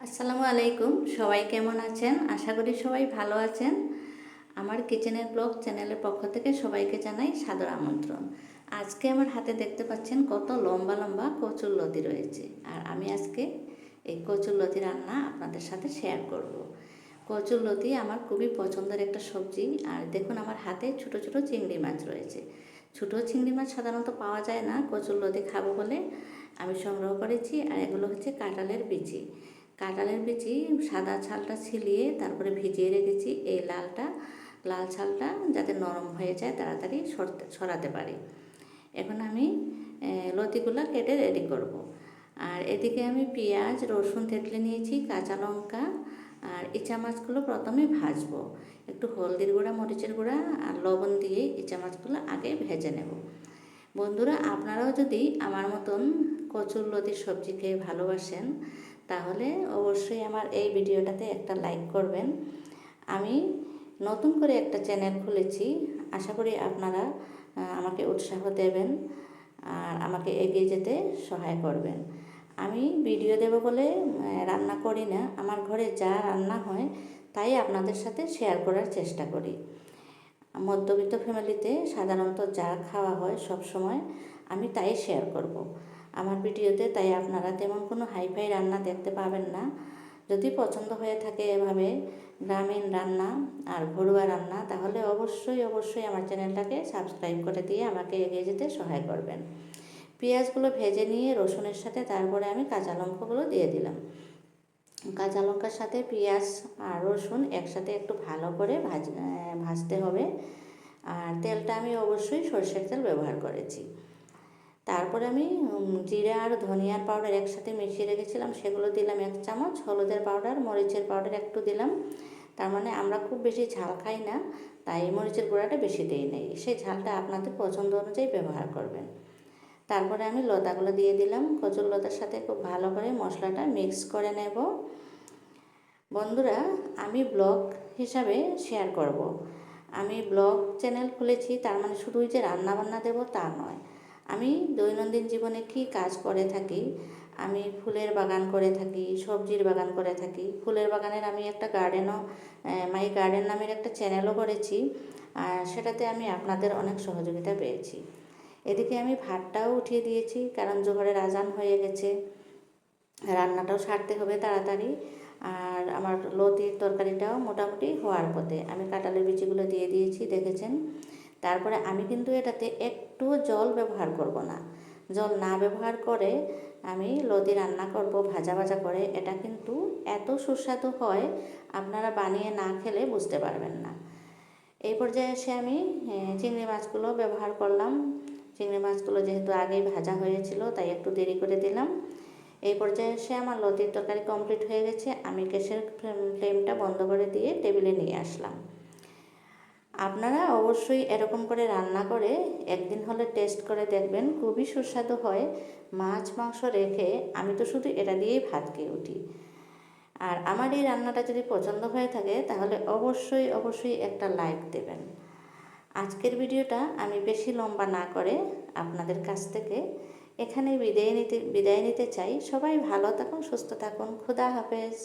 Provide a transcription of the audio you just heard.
আসসালামু আলাইকুম। সবাই কেমন আছেন? আশা করি সবাই ভালো আছেন। আমার কিচেনের ব্লগ চ্যানেলের পক্ষ থেকে সবাইকে জানাই সাদর আমন্ত্রণ। আজকে আমার হাতে দেখতে পাচ্ছেন কত লম্বা লম্বা কচুরলতি রয়েছে, আর আমি আজকে এই কচুরলতি রান্না আপনাদের সাথে শেয়ার করব। কচুরলতি আমার খুবই পছন্দের একটা সবজি। আর দেখুন, আমার হাতে ছোট ছোট চিংড়ি মাছ রয়েছে। ছোট চিংড়ি মাছ সাধারণত পাওয়া যায় না, কচুরলতি খাবো বলে আমি সংগ্রহ করেছি। আর এগুলো হচ্ছে কাঁঠালের বিচি। কাঁঠালের বিচি সাদা ছালটা ছিলিয়ে তারপরে ভিজিয়ে রেখেছি, এই লাল ছালটা যাতে নরম হয়ে যায়, তাড়াতাড়ি সরাতে পারি। এখন আমি লতিগুলো কেটে রেডি করব। আর এদিকে আমি পেঁয়াজ রসুন থেতলে নিয়েছি, কাঁচা লঙ্কা আর ইচা মাছগুলো প্রথমে ভাজবো। একটু হলদির গুঁড়া, মরিচের গুঁড়া আর লবণ দিয়ে ইচা মাছগুলো আগে ভেজে নেব। বন্ধুরা, আপনারাও যদি আমার মতন কচুরলতির সবজি খেয়ে ভালোবাসেন, তাহলে অবশ্যই আমার এই ভিডিওটাতে একটা লাইক করবেন। আমি নতুন করে একটা চ্যানেল খুলেছি, আশা করি আপনারা আমাকে উৎসাহ দেবেন আর আমাকে এগিয়ে যেতে সহায় করবেন। আমি ভিডিও দেব বলে রান্না করি না, আমার ঘরে যা রান্না হয় তাই আপনাদের সাথে শেয়ার করার চেষ্টা করি। মধ্যবিত্ত ফ্যামিলিতে সাধারণত যা খাওয়া হয় সব সময় আমি তাই শেয়ার করব আমার ভিডিওতে। তাই আপনারা তেমন কোনো হাইফাই রান্না দেখতে পাবেন না। যদি পছন্দ হয়ে থাকে এভাবে গ্রামীণ রান্না আর ঘরোয়া রান্না, তাহলে অবশ্যই আমার চ্যানেলটাকে সাবস্ক্রাইব করে দিয়ে আমাকে এগিয়ে যেতে সহায় করবেন। পেঁয়াজগুলো ভেজে নিয়ে রসুনের সাথে তারপরে আমি কাঁচা লঙ্কাগুলো দিয়ে দিলাম। কাঁচা লঙ্কার সাথে পেঁয়াজ আর রসুন একসাথে একটু ভালো করে ভাজতে হবে। আর তেলটা আমি অবশ্যই সরষের তেল ব্যবহার করেছি। তারপরে আমি জিরা আর ধনিয়ার পাউডার একসাথে মিশিয়ে রেখেছিলাম, সেগুলো দিলাম 1 চামচ। হলুদের পাউডার, মরিচের পাউডার একটু দিলাম। তার মানে আমরা খুব বেশি ঝাল খাই না, তাই মরিচের গুঁড়াটা বেশি দিই নাই। সেই ঝালটা আপনাদের পছন্দ অনুযায়ী ব্যবহার করবেন। তারপরে আমি লতাগুলো দিয়ে দিলাম। কচুর লতার সাথে খুব ভালো করে মশলাটা মিক্স করে নেব। বন্ধুরা, আমি ব্লগ হিসাবে শেয়ার করব। আমি ব্লগ চ্যানেল খুলেছি, তার মানে শুধুই যে রান্নাবান্না দেব তা নয়। আমি দৈনন্দিন জীবনে কি কাজ করে থাকি, আমি ফুলের বাগান করে থাকি, সবজির বাগান করে থাকি। ফুলের বাগানের আমি একটা মাই গার্ডেন নামের একটা চ্যানেলও করেছি, আর সেটাতে আমি আপনাদের অনেক সহযোগিতা পেয়েছি। এদিকে আমি ভাতটাও উঠিয়ে দিয়েছি, কারণ জোহরের আজান হয়ে গেছে, রান্নাটাও সারতে হবে তাড়াতাড়ি। আর আমার লতির তরকারিটাও মোটামুটি হওয়ার পথে। আমি কাঁঠালের বিচিগুলো দিয়ে দিয়েছি, দেখেছেন। তারপরে আমি কিন্তু এটাতে একটু জল ব্যবহার করব না। জল না ব্যবহার করে আমি লতি রান্না করব ভাজা ভাজা করে। এটা কিন্তু এত সুস্বাদু হয়, আপনারা বানিয়ে না খেলে বুঝতে পারবেন না। এই পর্যায়ে এসে আমি চিংড়ি মাছগুলো ব্যবহার করলাম। চিংড়ি মাছগুলো যেহেতু আগেই ভাজা হয়েছিল, তাই একটু দেরি করে দিলাম। এই পর্যায়ে এসে আমার লতির তরকারি কমপ্লিট হয়ে গেছে। আমি গ্যাসের ফ্লেমটা বন্ধ করে দিয়ে টেবিলে নিয়ে আসলাম। আপনারা অবশ্যই এরকম করে রান্না করে একদিন হলে টেস্ট করে দেখবেন, খুবই সুস্বাদু হয়। মাছ মাংস রেখে আমি তো শুধু এটা দিয়েই ভাত খেয়ে উঠি। আর আমার এই রান্নাটা যদি পছন্দ হয়ে থাকে, তাহলে অবশ্যই একটা লাইক দেবেন। আজকের ভিডিওটা আমি বেশি লম্বা না করে আপনাদের কাছ থেকে এখানে বিদায় নিতে চাই। সবাই ভালো থাকুন, সুস্থ থাকুন। খোদা হাফেজ।